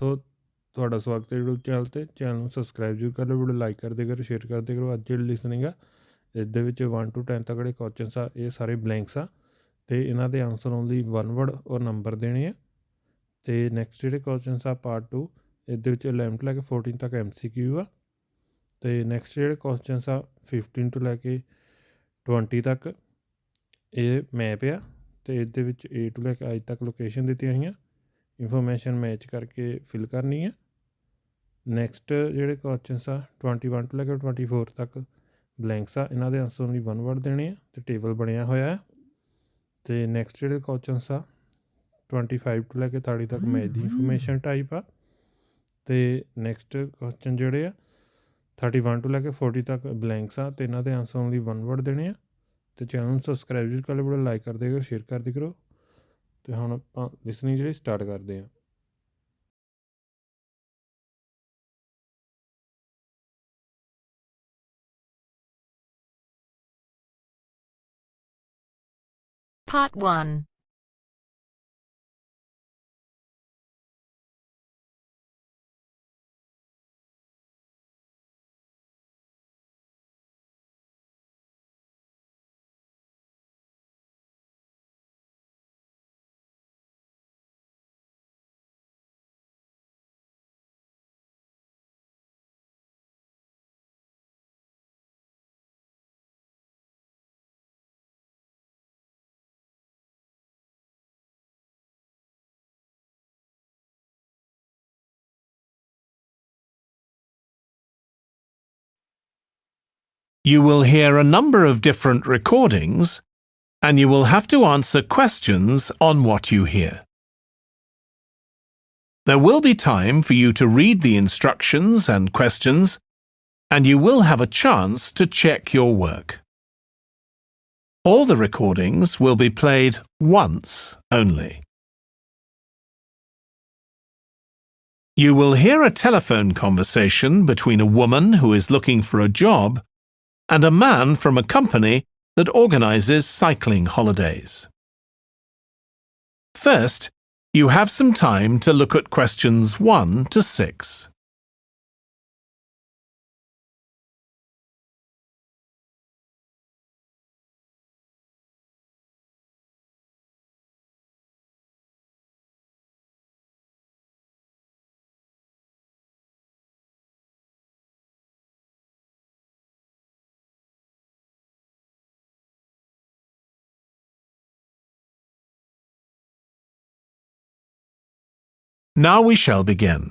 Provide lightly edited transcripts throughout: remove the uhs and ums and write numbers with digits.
ਸੋ ਤੁਹਾਡਾ ਸਵਾਗਤ ਹੈ YouTube ਚੈਨਲ 'ਤੇ। ਚੈਨਲ ਨੂੰ ਸਬਸਕ੍ਰਾਈਬ ਜ਼ਰੂਰ ਕਰ ਲਓ, ਵੀਡੀਓ ਲਾਈਕ ਕਰਦੇ ਕਰੋ, ਸ਼ੇਅਰ ਕਰਦੇ ਕਰੋ। ਅੱਜ ਜਿਹੜੀ ਲਿਸਨਿੰਗ ਆ ਇਸ ਦੇ ਵਿੱਚ 1 to 10 ਤੱਕ ਜਿਹੜੇ ਕੁਐਸਚਨਸ ਆ ਇਹ ਸਾਰੇ ਬਲੈਂਕਸ ਆ ਅਤੇ ਇਹਨਾਂ ਦੇ ਆਨਸਰ ਓਨਲੀ 1 ਵਰਡ ਔਰ ਨੰਬਰ ਦੇਣੇ ਆ। ਅਤੇ ਨੈਕਸਟ ਜਿਹੜੇ ਕੁਐਸਚਨਸ ਆ ਪਾਰਟ 2 ਇਹਦੇ ਵਿੱਚ 11 ਤੋਂ ਲੈ ਕੇ 14 ਤੱਕ MCQ ਆ। ਅਤੇ ਨੈਕਸਟ ਜਿਹੜੇ ਕੁਐਸਚਨਸ ਆ 15 ਤੋਂ ਲੈ ਕੇ 20 ਤੱਕ ਇਹ ਮੈਪ ਆ ਅਤੇ ਇਹਦੇ ਵਿੱਚ A ਤੋਂ ਲੈ ਕੇ I ਤੱਕ ਲੋਕੇਸ਼ਨ ਦਿੱਤੀਆਂ ਹੋਈਆਂ, ਇਨਫੋਰਮੇਸ਼ਨ ਮੈਚ ਕਰਕੇ ਫਿਲ ਕਰਨੀ ਹੈ। ਨੈਕਸਟ ਜਿਹੜੇ ਕੁਐਸਚਨਸ ਆ 21 ਤੋਂ ਲੈ ਕੇ 24 ਤੱਕ ਬਲੈਂਕਸ ਆ, ਇਹਨਾਂ ਦੇ ਆਨਸਰ ਓਨਲੀ 1 ਵਰਡ ਦੇਣੇ ਆ ਅਤੇ ਟੇਬਲ ਬਣਿਆ ਹੋਇਆ ਹੈ। ਅਤੇ ਨੈਕਸਟ ਜਿਹੜੇ ਕੁਐਸਚਨਸ ਆ 25 ਤੋਂ ਲੈ ਕੇ 30 ਤੱਕ ਮੈਚ ਦੀ ਇਨਫੋਰਮੇਸ਼ਨ ਟਾਈਪ ਆ। ਅਤੇ ਨੈਕਸਟ ਕੁਐਸਚਨ ਜਿਹੜੇ ਆ 31 ਤੋਂ ਲੈ ਕੇ 40 ਤੱਕ ਬਲੈਂਕਸ ਆ ਅਤੇ ਇਹਨਾਂ ਦੇ ਆਨਸਰ ਓਨਲੀ 1 ਵਰਡ ਦੇਣੇ ਆ। ਅਤੇ ਚੈਨਲ ਨੂੰ ਸਬਸਕ੍ਰਾਈਬ ਜ਼ਰੂਰ ਕਰ ਲਓ, ਵੀਡੀਓ ਲਾਈਕ ਕਰਦੇ ਕਰੋ, ਸ਼ੇਅਰ ਕਰਦੇ ਕਰੋ। ਅਤੇ ਹੁਣ ਆਪਾਂ ਲਿਸਨਿੰਗ ਜਿਹੜੀ ਸਟਾਰਟ ਕਰਦੇ ਹਾਂ। Part 1. You will hear a number of different recordings, and you will have to answer questions on what you hear. There will be time for you to read the instructions and questions, and you will have a chance to check your work. All the recordings will be played once only. You will hear a telephone conversation between a woman who is looking for a job and a man from a company that organizes cycling holidays. First, you have some time to look at questions 1 to 6. Now we shall begin.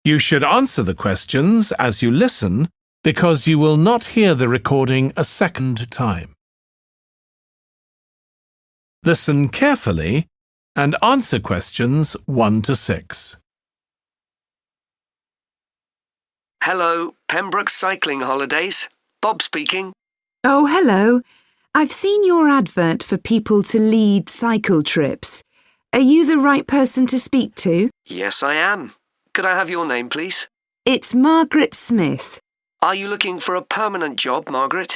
You should answer the questions as you listen because you will not hear the recording a second time. Listen carefully and answer questions 1 to 6. Hello, Pembroke Cycling Holidays. Bob speaking. Oh, hello. I've seen your advert for people to lead cycle trips. Are you the right person to speak to? Yes, I am. Could I have your name, please? It's Margaret Smith. Are you looking for a permanent job, Margaret?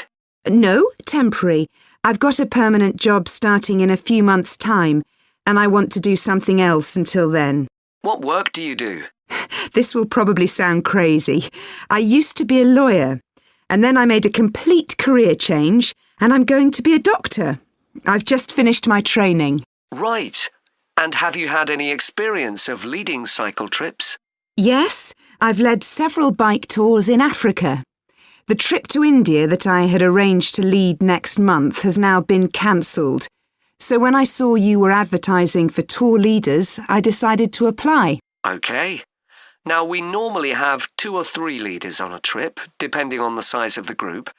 No, temporary. I've got a permanent job starting in a few months' time, and I want to do something else until then. What work do you do? This will probably sound crazy. I used to be a lawyer, and then I made a complete career change, and I'm going to be a doctor. I've just finished my training. Right. And have you had any experience of leading cycle trips? Yes, I've led several bike tours in Africa. The trip to India that I had arranged to lead next month has now been cancelled. So when I saw you were advertising for tour leaders, I decided to apply. OK. Now, we normally have 2 or 3 leaders on a trip, depending on the size of the group.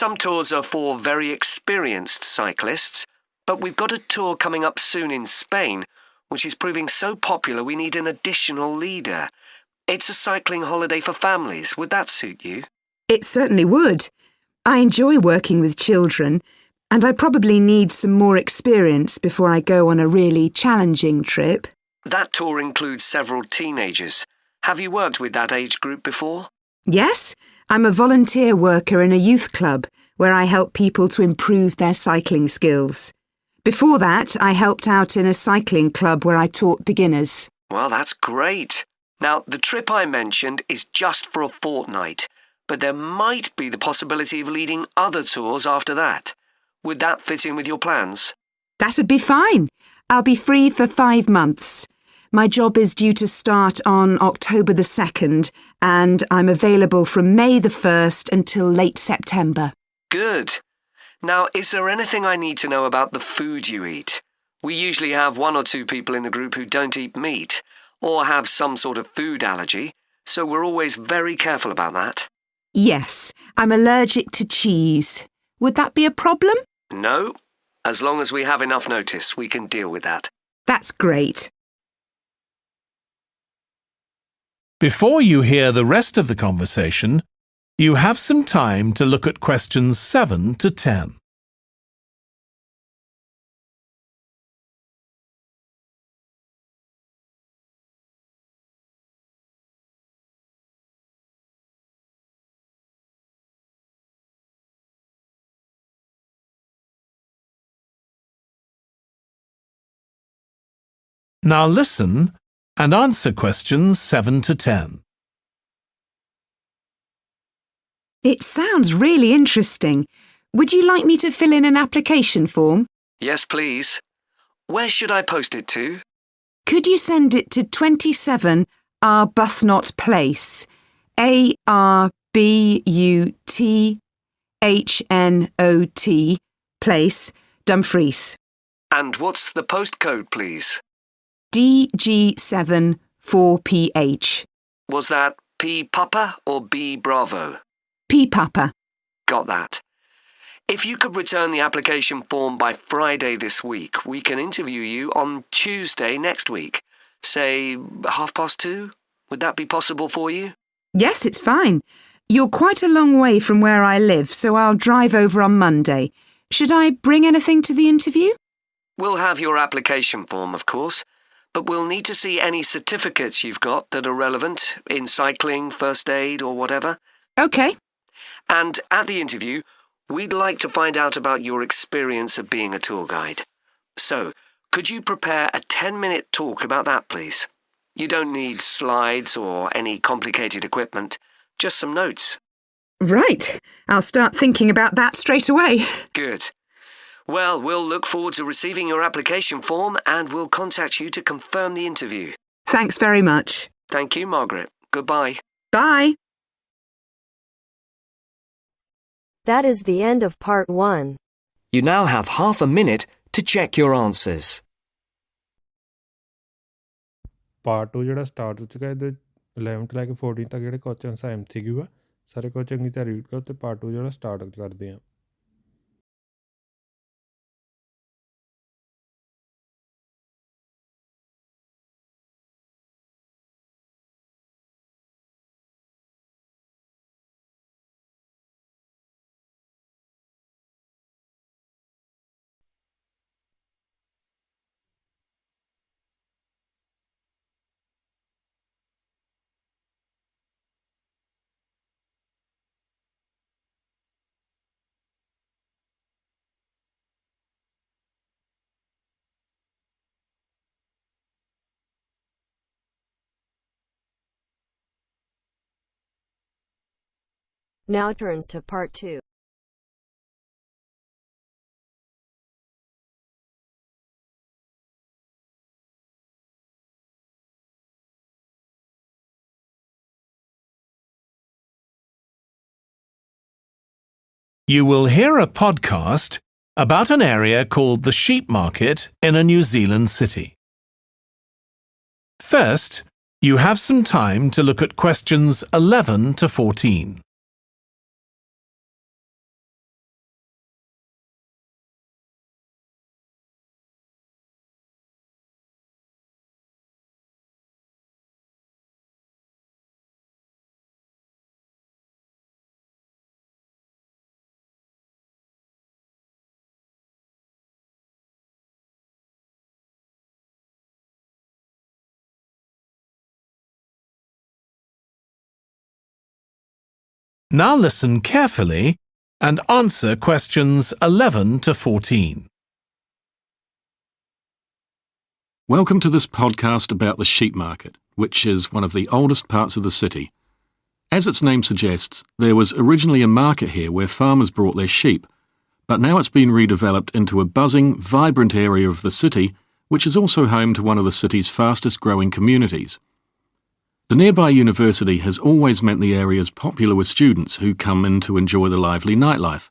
Some tours are for very experienced cyclists, but we've got a tour coming up soon in Spain, which is proving so popular we need an additional leader. It's a cycling holiday for families. Would that suit you? It certainly would. I enjoy working with children, and I probably need some more experience before I go on a really challenging trip. That tour includes several teenagers. Have you worked with that age group before? Yes, I'm a volunteer worker in a youth club where I help people to improve their cycling skills. Before that, I helped out in a cycling club where I taught beginners. Well, that's great. Now, the trip I mentioned is just for a fortnight, but there might be the possibility of leading other tours after that. Would that fit in with your plans? That'd be fine. I'll be free for 5 months. My job is due to start on October the 2nd, and I'm available from May the 1st until late September. Good. Now, is there anything I need to know about the food you eat? We usually have 1 or 2 people in the group who don't eat meat, or have some sort of food allergy, so we're always very careful about that. Yes, I'm allergic to cheese. Would that be a problem? No. As long as we have enough notice, we can deal with that. That's great. Before you hear the rest of the conversation, you have some time to look at questions 7 to 10. Now listen and answer questions 7 to 10. It sounds really interesting. Would you like me to fill in an application form? Yes, please. Where should I post it to? Could you send it to 27 Arbuthnot Place, Arbuthnot Place, Dumfries? And what's the postcode, please? DG7 4PH. Was that P Papa or B Bravo? P Papa. Got that. If you could return the application form by Friday this week, we can interview you on Tuesday next week. Say 2:30? Would that be possible for you? Yes, it's fine. You're quite a long way from where I live, so I'll drive over on Monday. Should I bring anything to the interview? We'll have your application form, of course, but we'll need to see any certificates you've got that are relevant in cycling, first aid, or whatever. OK. And at the interview, we'd like to find out about your experience of being a tour guide. So, could you prepare a 10-minute talk about that, please? You don't need slides or any complicated equipment, just some notes. Right. I'll start thinking about that straight away. Good. Well, we'll look forward to receiving your application form and we'll contact you to confirm the interview. Thanks very much. Thank you, Margaret. Goodbye. Bye. That is the end of part 1. You now have half a minute to check your answers. Part 2 ਜਿਹੜਾ start ਹੋ ਚੁੱਕਾ ਇਹਦੇ 11 ਤੋਂ ਲੈ ਕੇ 14 ਤੱਕ ਜਿਹੜੇ questions ਆ MCQ ਆ ਸਾਰੇ ਕੁਝ ਚੰਗੀ ਤਰ੍ਹਾਂ ਰੀਡ ਕਰੋ ਤੇ ਪਾਰਟ 2 ਜਿਹੜਾ ਸਟਾਰਟ ਕਰਦੇ ਆ Now turns to part 2. You will hear a podcast about an area called the Sheep Market in a New Zealand city. First, you have some time to look at questions 11 to 14. Now listen carefully and answer questions 11 to 14. Welcome to this podcast about the sheep market, which is one of the oldest parts of the city. As its name suggests, there was originally a market here where farmers brought their sheep, but now it's been redeveloped into a buzzing, vibrant area of the city, which is also home to one of the city's fastest growing communities. The nearby university has always meant the area's popular with students who come in to enjoy the lively nightlife,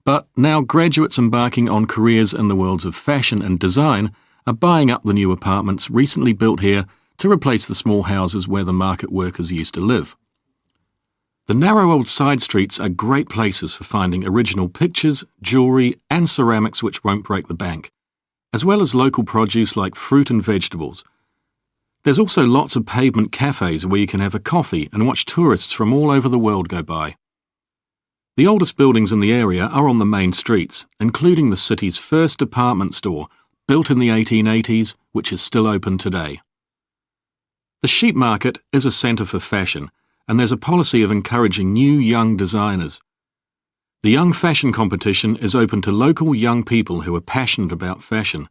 but now graduates embarking on careers in the worlds of fashion and design are buying up the new apartments recently built here to replace the small houses where the market workers used to live. The narrow old side streets are great places for finding original pictures, jewellery and ceramics which won't break the bank, as well as local produce like fruit and vegetables. There's also lots of pavement cafes where you can have a coffee and watch tourists from all over the world go by. The oldest buildings in the area are on the main streets, including the city's first department store, built in the 1880s, which is still open today. The sheep market is a centre for fashion, and there's a policy of encouraging new young designers. The Young Fashion Competition is open to local young people who are passionate about fashion.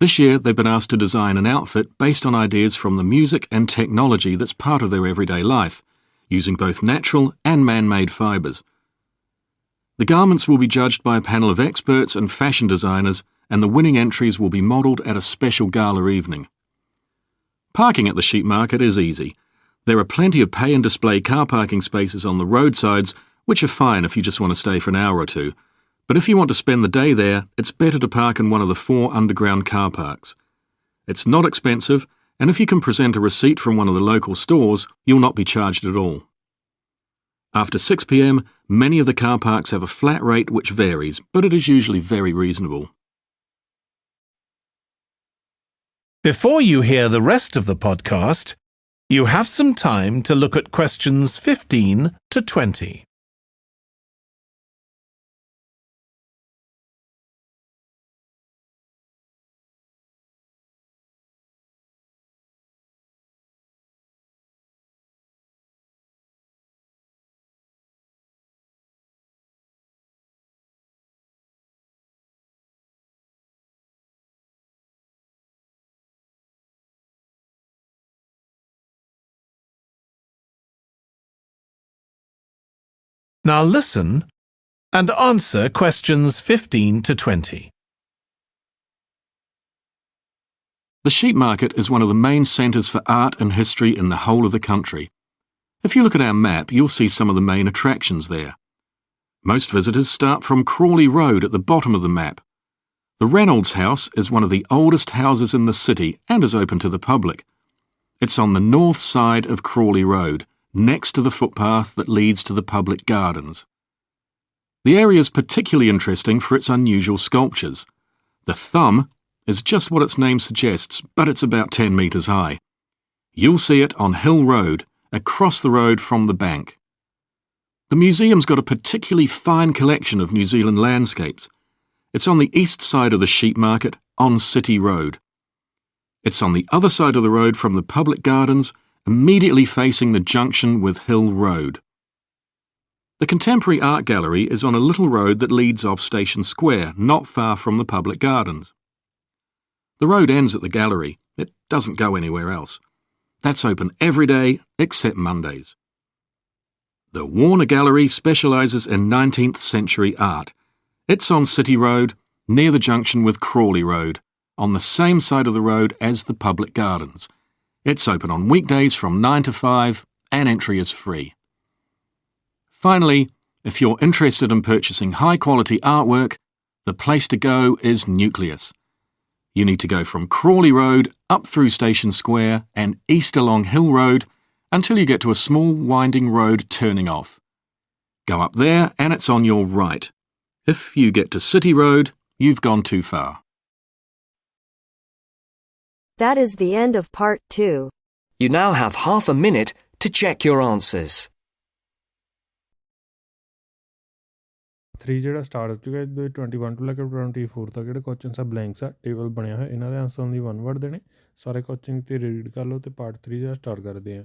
This year they've been asked to design an outfit based on ideas from the music and technology that's part of their everyday life, using both natural and man-made fibres. The garments will be judged by a panel of experts and fashion designers, and the winning entries will be modelled at a special gala evening. Parking at the sheep market is easy. There are plenty of pay and display car parking spaces on the roadsides, which are fine if you just want to stay for an hour or two. But if you want to spend the day there, it's better to park in one of the 4 underground car parks. It's not expensive, and if you can present a receipt from one of the local stores, you'll not be charged at all. After 6 p.m, many of the car parks have a flat rate which varies, but it is usually very reasonable. Before you hear the rest of the podcast, you have some time to look at questions 15 to 20. Now listen and answer questions 15 to 20. The sheep market is one of the main centres for art and history in the whole of the country. If you look at our map, you'll see some of the main attractions there. Most visitors start from Crawley Road at the bottom of the map. The Reynolds House is one of the oldest houses in the city and is open to the public. It's on the north side of Crawley Road, next to the footpath that leads to the public gardens. The area is particularly interesting for its unusual sculptures. The thumb is just what its name suggests, but it's about 10 metres high. You'll see it on Hill Road, across the road from the bank. The museum's got a particularly fine collection of New Zealand landscapes. It's on the east side of the sheep market, on City Road. It's on the other side of the road from the public gardens, immediately facing the junction with Hill Road. The Contemporary Art Gallery is on a little road that leads off Station Square, not far from the public gardens. The road ends at the gallery. It doesn't go anywhere else. That's open every day except Mondays. The Warner Gallery specialises in 19th century art. It's on City Road, near the junction with Crawley Road, on the same side of the road as the public gardens. It's open on weekdays from 9 to 5 and entry is free. Finally, if you're interested in purchasing high-quality artwork, the place to go is Nucleus. You need to go from Crawley Road up through Station Square and east along Hill Road until you get to a small winding road turning off. Go up there and it's on your right. If you get to City Road, you've gone too far. That is the end of part 2. You now have half a minute to check your answers. 3 ਜਿਹੜਾ start ਹੋ ਚੁੱਕਾ ਹੈ 21 ਤੋਂ ਲੈ ਕੇ 24 ਤੱਕ ਜਿਹੜੇ questions ਆ blanks ਆ ਟੇਬਲ ਬਣਿਆ ਹੋਇਆ ਇਹਨਾਂ ਦੇ ਆਨਸਰ ਓਨਲੀ 1 ਵਰਡ ਦੇਣੇ ਸਾਰੇ ਕੁਐਸਚਨ ਤੇ ਰੀਡ ਕਰ ਲਓ ਤੇ ਪਾਰਟ 3 ਜਿਹੜਾ ਸਟਾਰਟ ਕਰਦੇ ਆ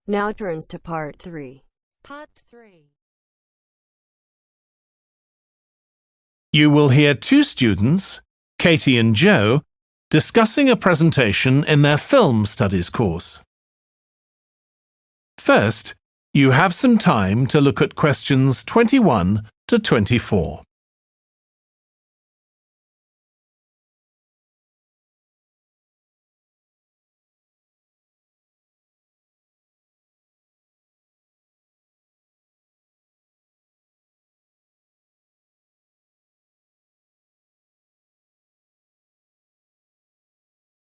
Now turns to part 3. Part 3. You will hear two students, Katie and Joe, discussing a presentation in their film studies course. First, you have some time to look at questions 21 to 24.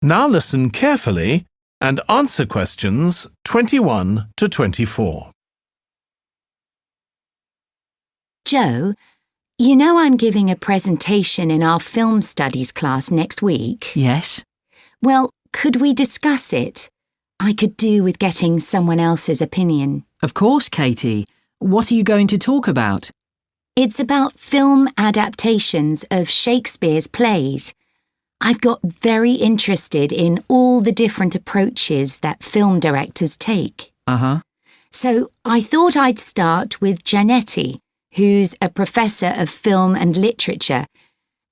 Now listen carefully and answer questions 21 to 24. Joe, you know I'm giving a presentation in our film studies class next week. Yes? Well, could we discuss it? I could do with getting someone else's opinion. Of course, Katie. What are you going to talk about? It's about film adaptations of Shakespeare's plays. I've got very interested in all the different approaches that film directors take. Uh-huh. So I thought I'd start with Giannetti, who's a professor of film and literature,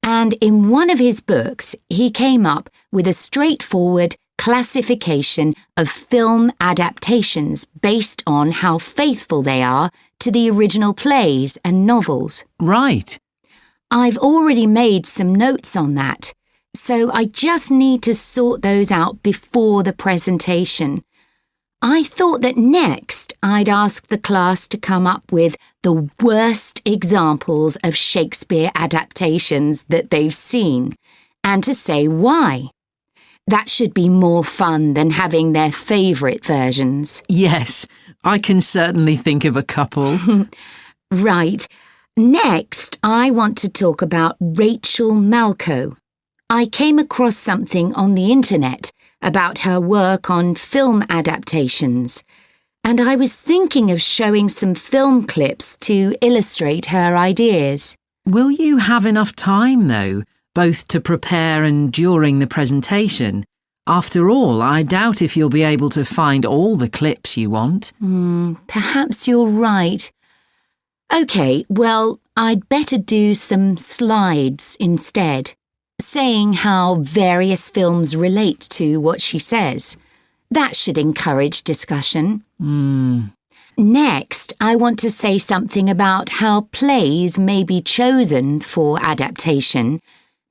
and in one of his books he came up with a straightforward classification of film adaptations based on how faithful they are to the original plays and novels. Right. I've already made some notes on that, so I just need to sort those out before the presentation. I thought that next I'd ask the class to come up with the worst examples of Shakespeare adaptations that they've seen, and to say why. That should be more fun than having their favourite versions. Yes, I can certainly think of a couple. Right. Next, I want to talk about Rachel Malco. I came across something on the internet about her work on film adaptations, and I was thinking of showing some film clips to illustrate her ideas. Will you have enough time, though, both to prepare and during the presentation? After all, I doubt if you'll be able to find all the clips you want. Perhaps you're right. OK, well, I'd better do some slides instead, saying how various films relate to what she says. That should encourage discussion. Next, I want to say something about how plays may be chosen for adaptation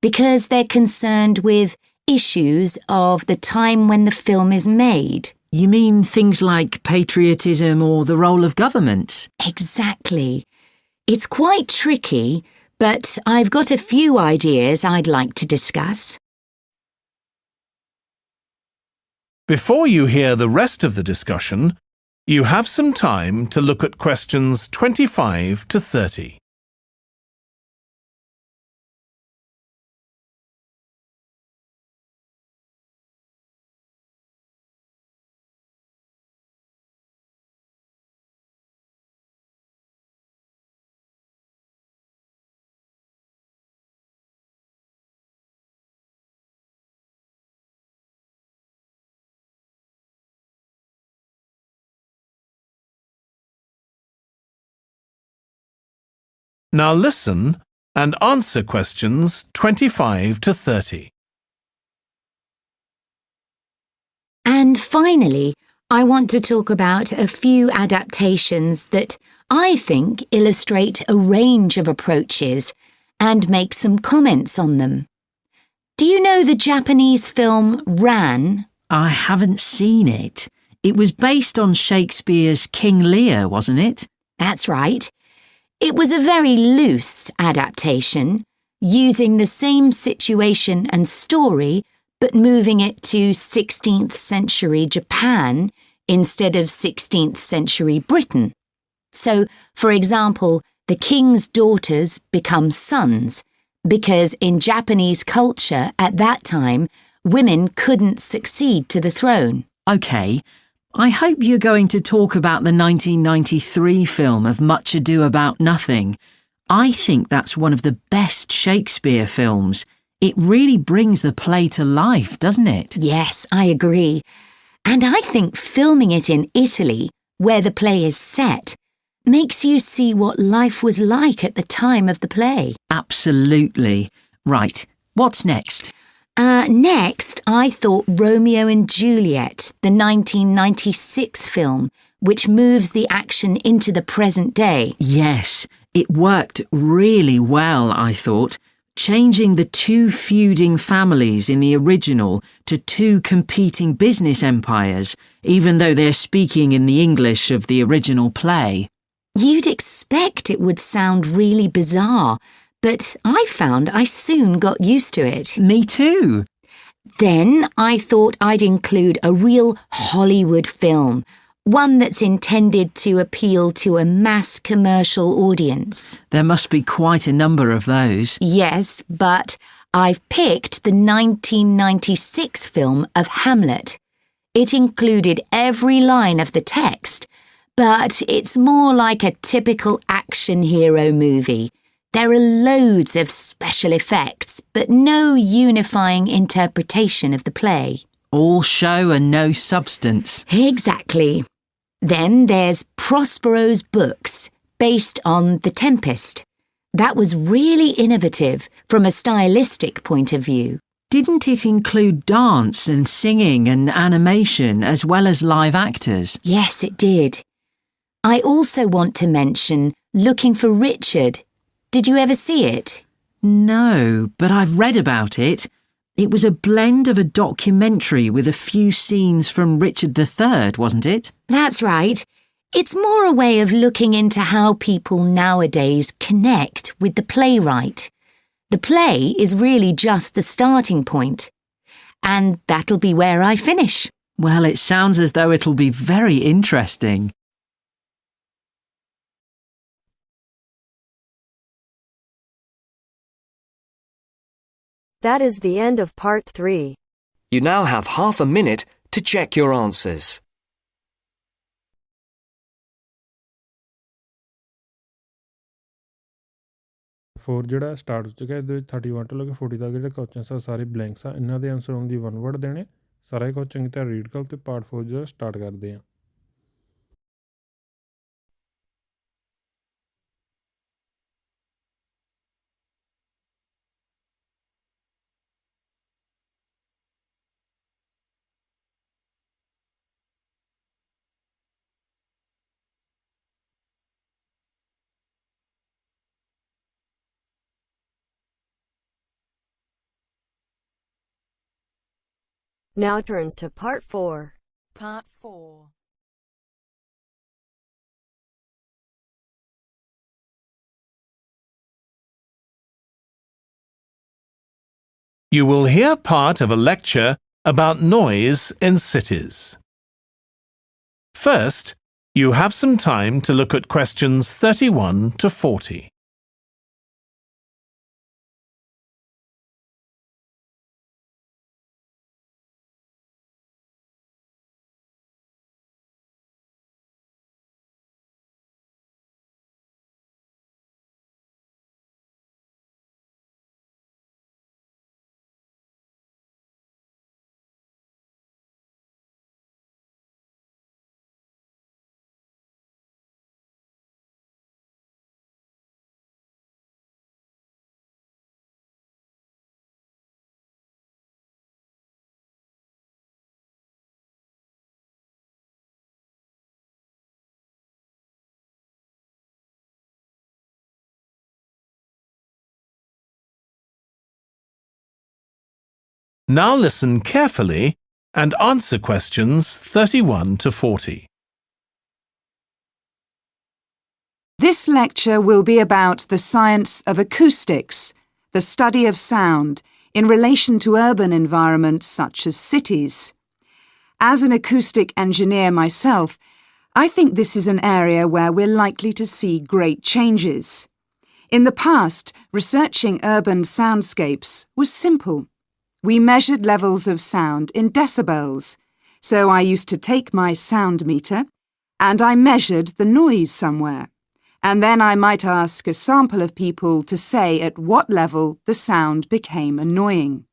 because they're concerned with issues of the time when the film is made. You mean things like patriotism or the role of government? Exactly. It's quite tricky, but I've got a few ideas I'd like to discuss. Before you hear the rest of the discussion, you have some time to look at questions 25 to 30. Now listen and answer questions 25 to 30. And finally, I want to talk about a few adaptations that I think illustrate a range of approaches and make some comments on them. Do you know the Japanese film Ran? I haven't seen it. It was based on Shakespeare's King Lear, wasn't it? That's right. It was a very loose adaptation, using the same situation and story, but moving it to 16th century Japan instead of 16th century Britain. So, for example, the king's daughters become sons, because in Japanese culture at that time, women couldn't succeed to the throne. OK. I hope you're going to talk about the 1993 film of Much Ado About Nothing. I think that's one of the best Shakespeare films. It really brings the play to life, doesn't it? Yes, I agree. And I think filming it in Italy, where the play is set, makes you see what life was like at the time of the play. Absolutely. Right, what's next? Next, I thought Romeo and Juliet, the 1996 film, which moves the action into the present day. Yes, it worked really well, I thought, changing the two feuding families in the original to two competing business empires, even though they're speaking in the English of the original play. You'd expect it would sound really bizarre, but I found I soon got used to it. Me too. Then I thought I'd include a real Hollywood film, one that's intended to appeal to a mass commercial audience. There must be quite a number of those. Yes, but I've picked the 1996 film of Hamlet. It included every line of the text, but it's more like a typical action hero movie. There are loads of special effects, but no unifying interpretation of the play. All show and no substance. Exactly. Then there's Prospero's books, based on The Tempest. That was really innovative from a stylistic point of view. Didn't it include dance and singing and animation as well as live actors? Yes, it did. I also want to mention Looking for Richard. Did you ever see it? No, but I've read about it. It was a blend of a documentary with a few scenes from Richard III, wasn't it? That's right. It's more a way of looking into how people nowadays connect with the playwright. The play is really just the starting point. And that'll be where I finish. Well, it sounds as though it'll be very interesting. That is the end of part 3. You now have half a minute to check your answers. Four ਜਿਹੜਾ start ਹੋ ਚੁੱਕਾ ਇਹਦੇ ਵਿੱਚ 31 ਤੋਂ ਲੈ ਕੇ 40 ਤੱਕ ਜਿਹੜੇ questions ਆ ਸਾਰੇ ਬਲੈਂਕਸ ਆ ਇਹਨਾਂ ਦੇ ਆਨਸਰ ਓਨਲੀ ਵਨ ਵਰਡ ਦੇਣੇ ਸਾਰਾ ਕੁਝ ਚੰਗੀ ਤਰ੍ਹਾਂ ਰੀਡ ਕਰੋ ਤੇ ਪਾਰਟ 4 ਜਿਹੜਾ ਸਟਾਰਟ ਕਰਦੇ ਆ Now turns to part 4. Part 4. You will hear part of a lecture about noise in cities. First, you have some time to look at questions 31 to 40. Now listen carefully and answer questions 31 to 40. This lecture will be about the science of acoustics, the study of sound, in relation to urban environments such as cities. As an acoustic engineer myself, I think this is an area where we're likely to see great changes. In the past, researching urban soundscapes was simple. We measured levels of sound in decibels, so I used to take my sound meter and I measured the noise somewhere, and then I might ask a sample of people to say at what level the sound became annoying.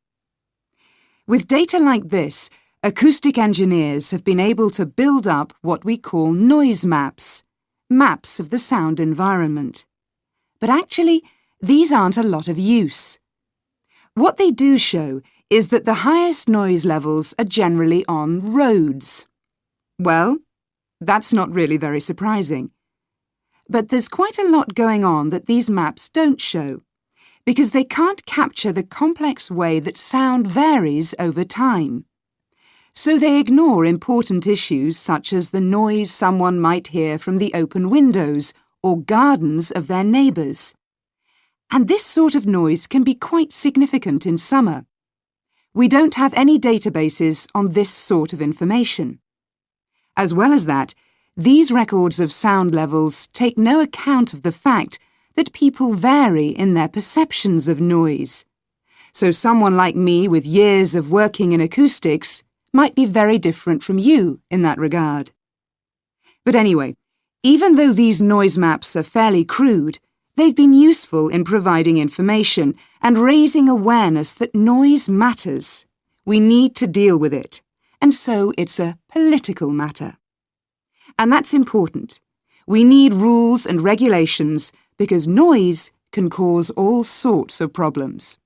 With data like this, acoustic engineers have been able to build up what we call noise maps, maps of the sound environment. But actually, these aren't a lot of use. What they do show is that the highest noise levels are generally on roads. Well, that's not really very surprising. But there's quite a lot going on that these maps don't show, because they can't capture the complex way that sound varies over time. So they ignore important issues such as the noise someone might hear from the open windows or gardens of their neighbours. And this sort of noise can be quite significant in summer. We don't have any databases on this sort of information. As well as that, these records of sound levels take no account of the fact that people vary in their perceptions of noise. So someone like me with years of working in acoustics might be very different from you in that regard. But anyway, even though these noise maps are fairly crude, they've been useful in providing information and raising awareness that noise matters. We need to deal with it, and so it's a political matter. And that's important. We need rules and regulations because noise can cause all sorts of problems.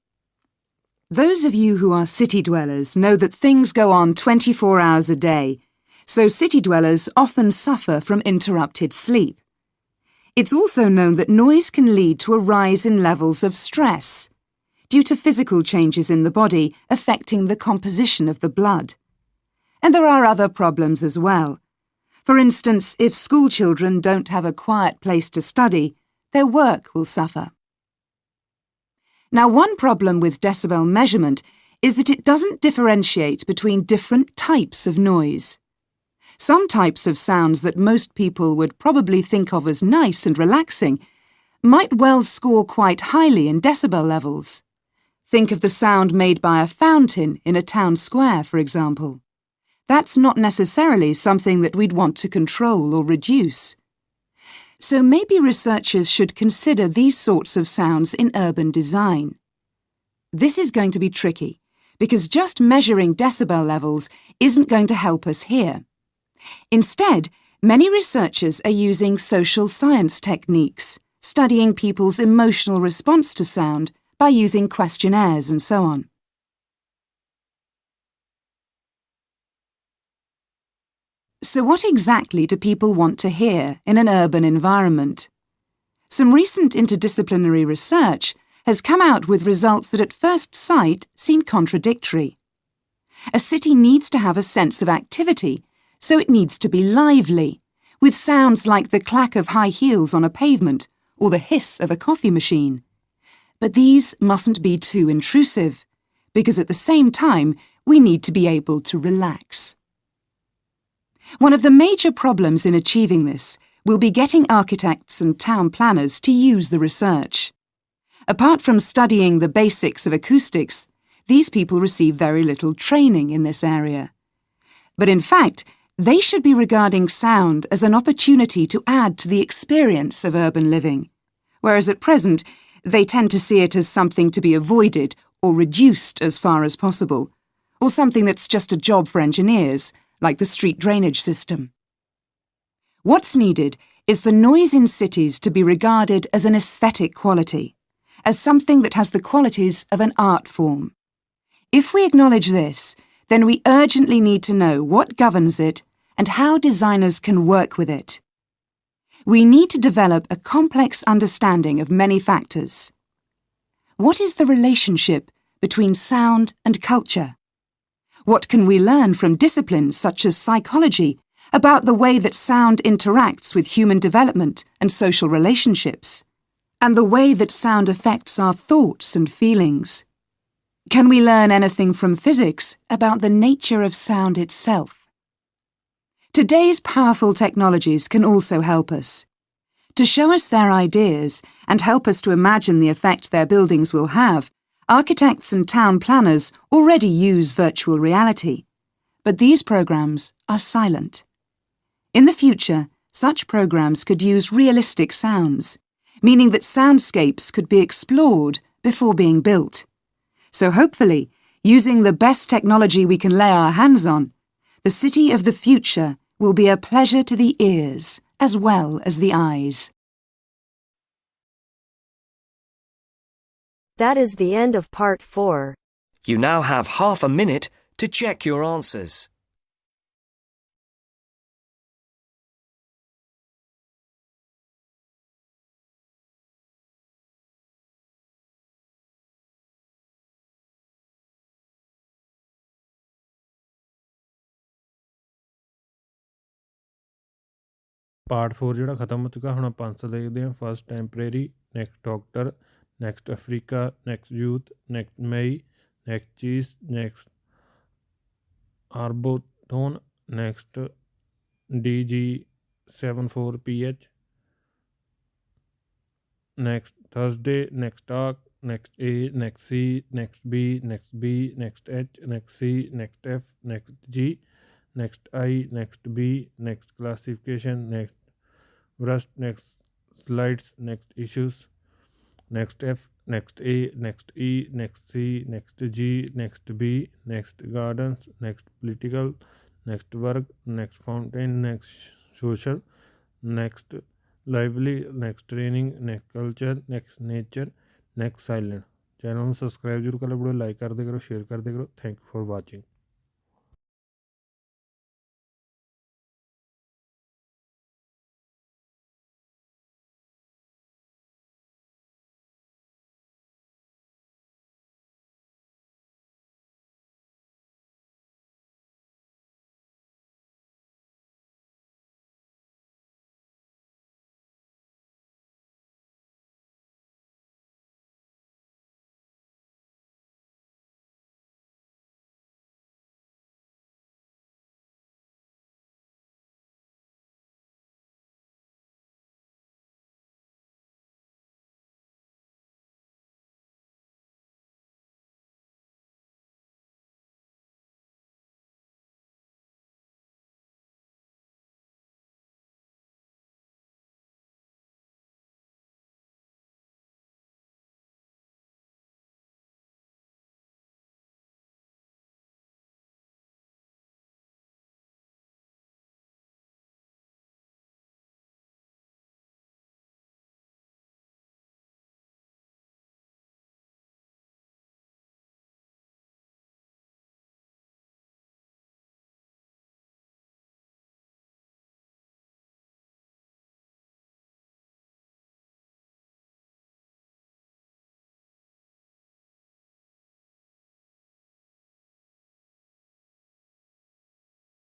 Those of you who are city dwellers know that things go on 24 hours a day, so city dwellers often suffer from interrupted sleep. It's also known that noise can lead to a rise in levels of stress, due to physical changes in the body affecting the composition of the blood. And there are other problems as well. For instance, if school children don't have a quiet place to study, their work will suffer. Now, one problem with decibel measurement is that it doesn't differentiate between different types of noise. Some types of sounds that most people would probably think of as nice and relaxing might well score quite highly in decibel levels. Think of the sound made by a fountain in a town square, for example. That's not necessarily something that we'd want to control or reduce. So maybe researchers should consider these sorts of sounds in urban design. This is going to be tricky, because just measuring decibel levels isn't going to help us here. Instead, many researchers are using social science techniques, studying people's emotional response to sound by using questionnaires and so on. So what exactly do people want to hear in an urban environment? Some recent interdisciplinary research has come out with results that at first sight seem contradictory. A city needs to have a sense of activity, so it needs to be lively, with sounds like the clack of high heels on a pavement or the hiss of a coffee machine. But these mustn't be too intrusive, because at the same time we need to be able to relax. One of the major problems in achieving this will be getting architects and town planners to use the research. Apart from studying the basics of acoustics, these people receive very little training in this area. But in fact, they should be regarding sound as an opportunity to add to the experience of urban living, whereas at present they tend to see it as something to be avoided or reduced as far as possible, or something that's just a job for engineers, like the street drainage system. What's needed is for noise in cities to be regarded as an aesthetic quality, as something that has the qualities of an art form. If we acknowledge this, then we urgently need to know what governs it and how designers can work with it. We need to develop a complex understanding of many factors. What is the relationship between sound and culture? What can we learn from disciplines such as psychology about the way that sound interacts with human development and social relationships, and the way that sound affects our thoughts and feelings? Can we learn anything from physics about the nature of sound itself? Today's powerful technologies can also help us. To show us their ideas and help us to imagine the effect their buildings will have, architects and town planners already use virtual reality, but these programs are silent. In the future, such programs could use realistic sounds, meaning that soundscapes could be explored before being built. So hopefully, Using the best technology we can lay our hands on, the city of the future will be a pleasure to the ears as well as the eyes. That is the end of part 4. You now have half a minute to check your answers. Part 4 ਜਿਹੜਾ ਖਤਮ ਹੋ ਚੁੱਕਾ ਹੁਣ ਆਪਾਂ answer ਦੇਖਦੇ ਹਾਂ first temporary next doctor next Africa next youth next May next cheese next ਆਰਬੋਥੋਨ next DG74PH next Thursday next talk next A next C next B next B next H next C next F next G next I next B next classification next rust next slides next issues next F next A next E next C next G next B next gardens next political next work next fountain next social next lively next training next culture next nature next silent channel में subscribe जरूर कर लो video like कर दे करो share कर दे करो thank you for watching